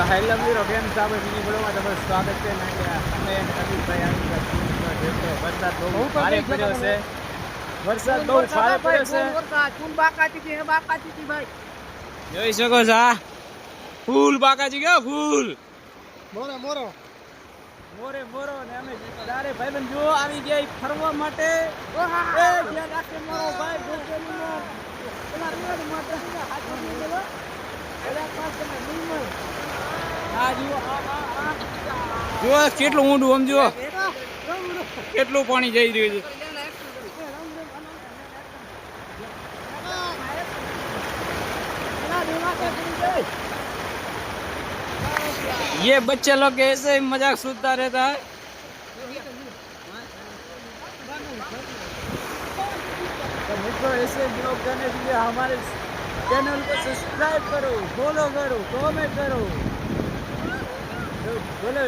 તો હેલો મિત્રો, કેમ છો? આપણે મિની બ્લોગમાં તમારું સ્વાગત છે. ને કે અમે અમિતભાઈ આવી ગયા સ્કૂલમાં જતો વરસાદ બહુ ભારે પડ્યો છે. વરસાદ બહુ ભારે પડ્યો છે. જોઈ શકો છો આ ફૂલ બાકાજી ગયો ફૂલ મોરો મોરો મોરે મોરો ને અમે તારે ભાઈબંધ જો આવી ગયા ફરવા માટે. એ ધ્યાન રાખે મોરો ભાઈ ગોકેલીનો પેલા રેડ માટે હાથ મેલો એલા પાસે નિમર આ જો આ જો કેટલું ઊંડું સમજો કેટલું પાણી જઈ રહ્યું છે. ये बच्चे लोग ऐसे ही मजाक सुनता रहता है. तो मित्रों, ऐसे ब्लॉग करने के लिए हमारे चैनल को सब्सक्राइब करो, फॉलो करो, कमेंट करो. बोलो